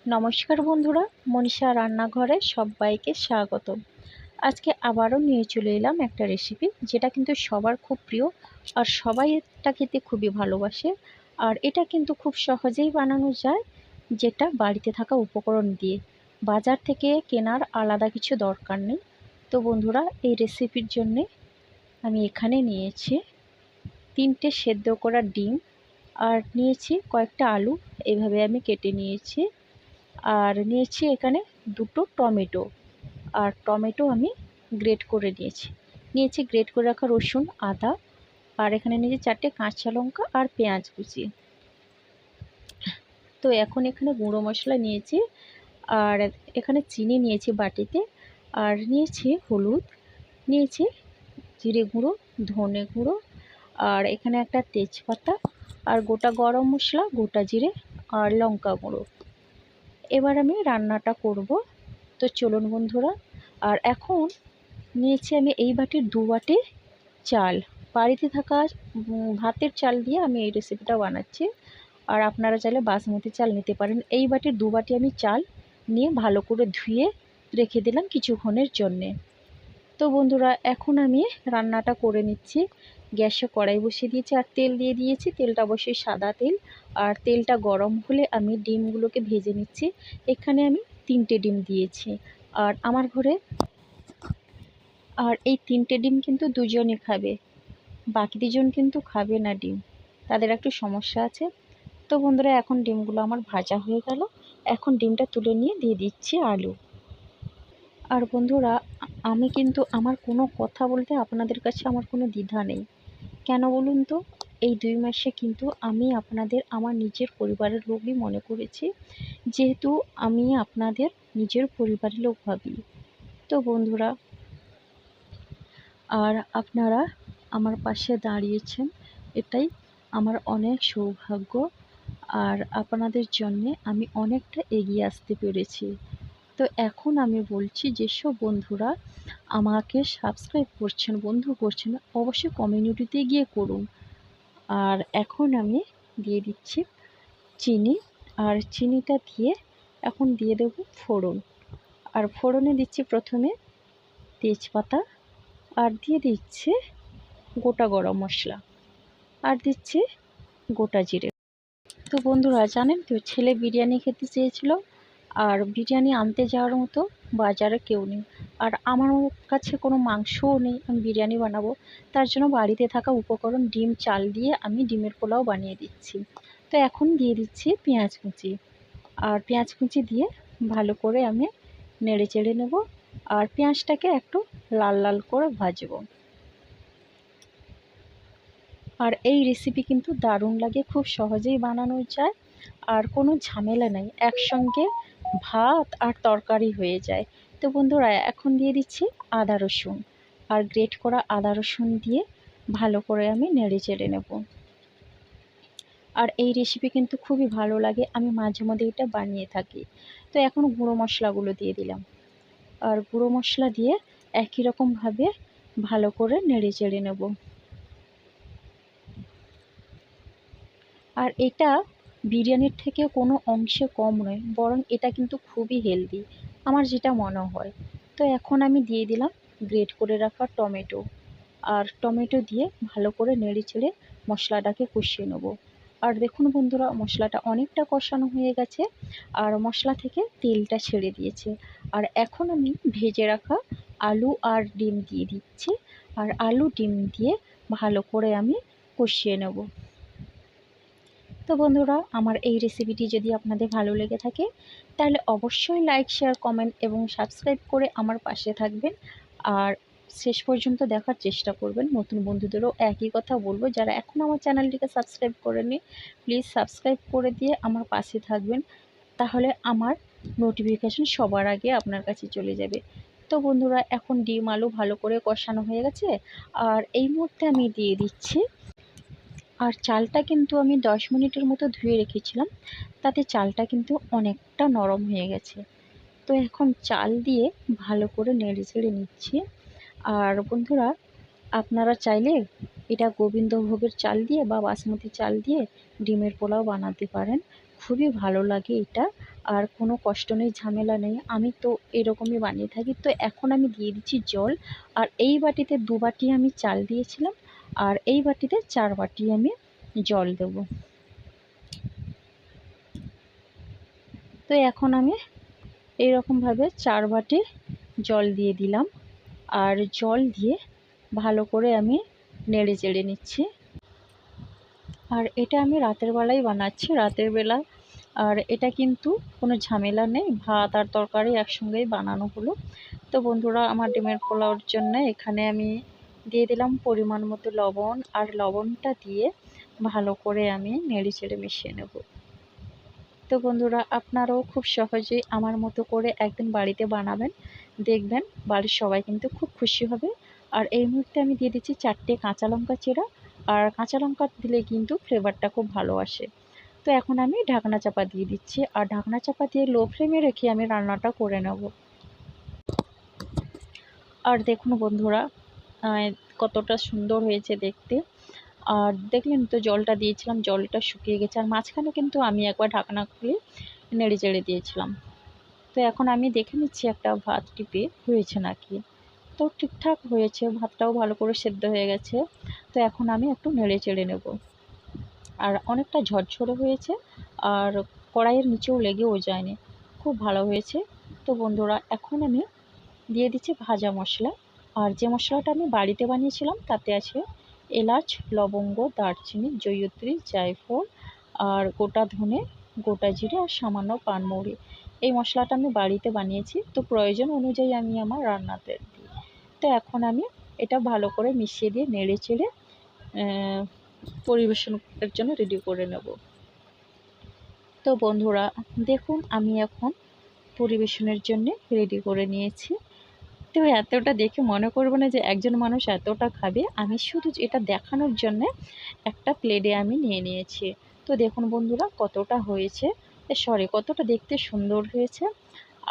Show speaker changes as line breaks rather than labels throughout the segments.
নমস্কার বন্ধুরা, মনীষা রান্নাঘরে সবাইকে স্বাগত। আজকে আবারও নিয়ে চলে এলাম একটা রেসিপি, যেটা কিন্তু সবার খুব প্রিয় আর সবাই এটা খেতে খুবই ভালোবাসে। আর এটা কিন্তু খুব সহজেই বানানো যায়, যেটা বাড়িতে থাকা উপকরণ দিয়ে। বাজার থেকে কেনার আলাদা কিছু দরকার নেই। তো বন্ধুরা, এই রেসিপির জন্যে আমি এখানে নিয়েছি 3টে সেদ্ধ করা ডিম, আর নিয়েছি কয়েকটা আলু, এইভাবে আমি কেটে নিয়েছি। আর নিয়েছি এখানে 2টো টমেটো, আর টমেটো আমি গ্রেট করে নিয়েছি গ্রেট করে রাখা রসুন, আদা, আর এখানে নিয়েছি 4টে কাঁচা লঙ্কা আর পেঁয়াজ কুচি। তো এখন এখানে গুঁড়ো মশলা নিয়েছি, আর এখানে চিনি নিয়েছি বাটিতে, আর নিয়েছি হলুদ, নিয়েছি জিরে গুঁড়ো, ধনে গুঁড়ো, আর এখানে একটা তেজপাতা, আর গোটা গরম মশলা, গোটা জিরে, আর লঙ্কা গুঁড়ো। এবার আমি রান্নাটা করব। তো চলুন বন্ধুরা। আর এখন নিয়েছি আমি এই বাটির 2 বাটি চাল। বাড়িতে থাকা ভাতের চাল দিয়ে আমি এই রেসিপিটা বানাচ্ছি, আর আপনারা চাইলে বাসমতি চাল নিতে পারেন। এই বাটির 2 বাটি আমি চাল নিয়ে ভালো করে ধুয়ে রেখে দিলাম কিছুক্ষণের জন্যে। তো বন্ধুরা, এখন আমি রান্নাটা করে নিচ্ছি। গ্যাসে কড়াই বসিয়ে দিয়েছি আর তেল দিয়ে দিয়েছি। তেলটা অবশ্যই সাদা তেল, আর তেলটা গরম হলে আমি ডিমগুলোকে ভেজে নিচ্ছি। এখানে আমি 3টে ডিম দিয়েছি, আর আমার ঘরে এই 3টে ডিম কিন্তু দুজনই খাবে, বাকি 2জন কিন্তু খাবে না ডিম, তাদের একটু সমস্যা আছে। তো বন্ধুরা, এখন ডিমগুলো আমার ভাজা হয়ে গেল। এখন ডিমটা তুলে নিয়ে দিয়ে দিচ্ছি আলু। আর বন্ধুরা, আমি কিন্তু আমার কোনো কথা বলতে আপনাদের কাছে আমার কোনো দ্বিধা নেই। কেন বলুন তো? এই 2 মাসে কিন্তু আমি আপনাদের আমার নিজের পরিবারের লোকই মনে করেছি, যেহেতু আমি আপনাদের নিজের পরিবারের লোক ভাবি। তো বন্ধুরা, আর আপনারা আমার পাশে দাঁড়িয়েছেন, এটাই আমার অনেক সৌভাগ্য। আর আপনাদের জন্যে আমি অনেকটা এগিয়ে আসতে পেরেছি। তো এখন আমি বলছি, যেসব বন্ধুরা আমাকে সাবস্ক্রাইব করছেন, বন্ধু করছেন, অবশ্যই কমিউনিটিতে গিয়ে করুন। আর এখন আমি দিয়ে দিচ্ছি চিনি, আর চিনিটা দিয়ে এখন দিয়ে দেব ফোড়ন। আর ফোড়নে দিচ্ছি প্রথমে তেজপাতা, আর দিয়ে দিচ্ছি গোটা গরম মশলা, আর দিচ্ছি গোটা জিরে। তো বন্ধুরা, জানেন তো, ছেলে বিরিয়ানি খেতে চেয়েছিল, আর বিরিয়ানি আনতে যাওয়ার মতো বাজারে কেউ নেই, আর আমার কাছে কোনো মাংসও নেই আমি বিরিয়ানি বানাবো। তার জন্য বাড়িতে থাকা উপকরণ ডিম, চাল দিয়ে আমি ডিমের পোলাও বানিয়ে দিচ্ছি। তো এখন দিয়ে দিচ্ছি পেঁয়াজ কুচি, আর পেঁয়াজ কুচি দিয়ে ভালো করে আমি নেড়ে চেড়ে নেব, আর পেঁয়াজটাকে একটু লাল লাল করে ভাজবো। আর এই রেসিপি কিন্তু দারুণ লাগে, খুব সহজেই বানানো যায়, আর কোনো ঝামেলা নেই, একসঙ্গে ভাত আর তরকারি হয়ে যায়। তো বন্ধুরা, এখন দিয়ে দিচ্ছি আদা রসুন, আর গ্রেট করা আদা রসুন দিয়ে ভালো করে আমি নেড়ে চেড়ে নেব। আর এই রেসিপি কিন্তু খুবই ভালো লাগে, আমি মাঝে মধ্যে এটা বানিয়ে থাকি। তো এখন গুঁড়ো মশলাগুলো দিয়ে দিলাম, আর গুঁড়ো মশলা দিয়ে একই রকমভাবে ভালো করে নেড়ে চেড়ে নেব। আর এটা বিরিয়ানির থেকে কোনো অংশে কম নয়, বরং এটা কিন্তু খুবই হেলদি, আমার যেটা মনে হয়। তো এখন আমি দিয়ে দিলাম গ্রেট করে রাখা টমেটো, আর টমেটো দিয়ে ভালো করে নেড়ে চেড়ে মশলাটাকে কষিয়ে নেব। আর দেখুন বন্ধুরা, মশলাটা অনেকটা কষানো হয়ে গেছে, আর মশলা থেকে তেলটা ছেড়ে দিয়েছে। আর এখন আমি ভেজে রাখা আলু আর ডিম দিয়ে দিচ্ছি, আর আলু ডিম দিয়ে ভালো করে আমি কষিয়ে নেব। তো বন্ধুরা, আমার এই রেসিপিটি যদি আপনাদের ভালো লেগে থাকে, তাহলে অবশ্যই লাইক, শেয়ার, কমেন্ট এবং সাবস্ক্রাইব করে আমার পাশে থাকবেন, আর শেষ পর্যন্ত দেখার চেষ্টা করবেন। নতুন বন্ধুদেরও একই কথা বলবো, যারা এখন আমার চ্যানেলটিকে সাবস্ক্রাইব করেনি, প্লিজ সাবস্ক্রাইব করে দিয়ে আমার পাশে থাকবেন, তাহলে আমার নোটিফিকেশন সবার আগে আপনার কাছে চলে যাবে। তো বন্ধুরা, এখন ডিম আলু ভালো করে কষানো হয়ে গেছে, আর এই মুহূর্তে আমি দিয়ে দিচ্ছি, আর চালটা কিন্তু আমি 10 মিনিটের মতো ধুয়ে রেখেছিলাম, তাতে চালটা কিন্তু অনেকটা নরম হয়ে গেছে। তো এখন চাল দিয়ে ভালো করে নেড়ে চেড়ে নিচ্ছি। আর বন্ধুরা, আপনারা চাইলে এটা গোবিন্দভোগের চাল দিয়ে বা বাসমতি চাল দিয়ে ডিমের পোলাও বানাতে পারেন, খুবই ভালো লাগে এটা। আর কোনো কষ্ট নেই, ঝামেলা নেই। আমি তো এরকমই বানিয়ে থাকি। তো এখন আমি দিয়ে দিচ্ছি জল। আর এই বাটিতে 2 বাটি আমি চাল দিয়েছিলাম, আর এই বাটিতে 4 বাটি আমি জল দেবো। তো এখন আমি এইরকমভাবে 4 বাটি জল দিয়ে দিলাম। আর জল দিয়ে ভালো করে আমি নেড়ে চেড়ে নিচ্ছি। আর এটা আমি রাতের বেলাই বানাচ্ছি, রাতের বেলা। আর এটা কিন্তু কোনো ঝামেলা নেই, ভাত আর তরকারি একসঙ্গেই বানানো হলো। তো বন্ধুরা, আমার ডিমের পোলাওর জন্য এখানে আমি দিয়ে দিলাম পরিমাণ মতো লবণ। আর লবণটা দিয়ে ভালো করে আমি নেড়ে চেড়ে মিশিয়ে নেব। তো বন্ধুরা, আপনারাও খুব সহজেই আমার মতো করে একদিন বাড়িতে বানাবেন, দেখবেন বাড়ির সবাই কিন্তু খুব খুশি হবে। আর এই মুহূর্তে আমি দিয়ে দিচ্ছি 4টে কাঁচা লঙ্কা চেরা। আর কাঁচা লঙ্কা দিলে কিন্তু ফ্লেভারটা খুব ভালো আসে। তো এখন আমি ঢাকনা চাপা দিয়ে দিচ্ছি, আর ঢাকনা চাপা দিয়ে লো ফ্লেমে রেখে আমি রান্নাটা করে নেব। আর দেখুন বন্ধুরা, কতটা সুন্দর হয়েছে দেখতে। আর দেখলেন তো জলটা দিয়েছিলাম, জলটা শুকিয়ে গেছে। আর মাঝখানে কিন্তু আমি একবার ঢাকনা খুলে নেড়ে চেড়ে দিয়েছিলাম। তো এখন আমি দেখে নিচ্ছি একটা ভাত টিপে হয়েছে নাকি। তো ঠিকঠাক হয়েছে, ভাতটাও ভালো করে সেদ্ধ হয়ে গেছে। তো এখন আমি একটু নেড়ে চেড়ে নেব। আর অনেকটা ঝরঝরে হয়েছে, আর কড়াইয়ের নিচেও লেগেও যায়নি, খুব ভালো হয়েছে। তো বন্ধুরা, এখন আমি দিয়ে দিচ্ছি ভাজা মশলা। আর যে মশলাটা আমি বাড়িতে বানিয়েছিলাম তাতে আছে এলাচ, লবঙ্গ, দারচিনি, জয়িত্রী, জায়ফল, আর গোটা ধনে, গোটা জিরে, আর সামান্য পানমৌরি। এই মশলাটা আমি বাড়িতে বানিয়েছি, তো প্রয়োজন অনুযায়ী আমি আমার রান্নাতে দিই। তো এখন আমি এটা ভালো করে মিশিয়ে দিয়ে নেড়ে চেড়ে পরিবেশনের জন্য রেডি করে নেব। তো বন্ধুরা, দেখুন আমি এখন পরিবেশনের জন্য রেডি করে নিয়েছি। তো এতটা দেখে মনে করবো না যে একজন মানুষ এতটা খাবে। আমি শুধু এটা দেখানোর জন্যে একটা প্লেটে আমি নিয়ে নিয়েছি। তো দেখুন বন্ধুরা, কতটা হয়েছে, সরি কতটা দেখতে সুন্দর হয়েছে।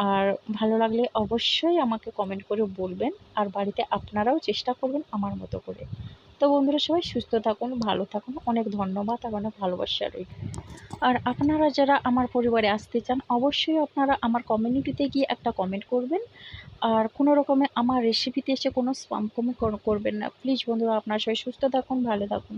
আর ভালো লাগলে অবশ্যই আমাকে কমেন্ট করে বলবেন। আর বাড়িতে আপনারাও চেষ্টা করবেন আমার মতো করে। তো বন্ধুরা, সবাই সুস্থ থাকুন, ভালো থাকুন। অনেক ধন্যবাদ, আর অনেক ভালোবাসা রইল। আর আপনারা যারা আমার পরিবারে আসতে চান, অবশ্যই আপনারা আমার কমিউনিটিতে গিয়ে একটা কমেন্ট করবেন। আর কোনো রকমে আমার রেসিপিতে এসে কোনো স্পাম কমে করবেন না প্লিজ। বন্ধুরা, আপনারা সবাই সুস্থ থাকুন, ভালো থাকুন।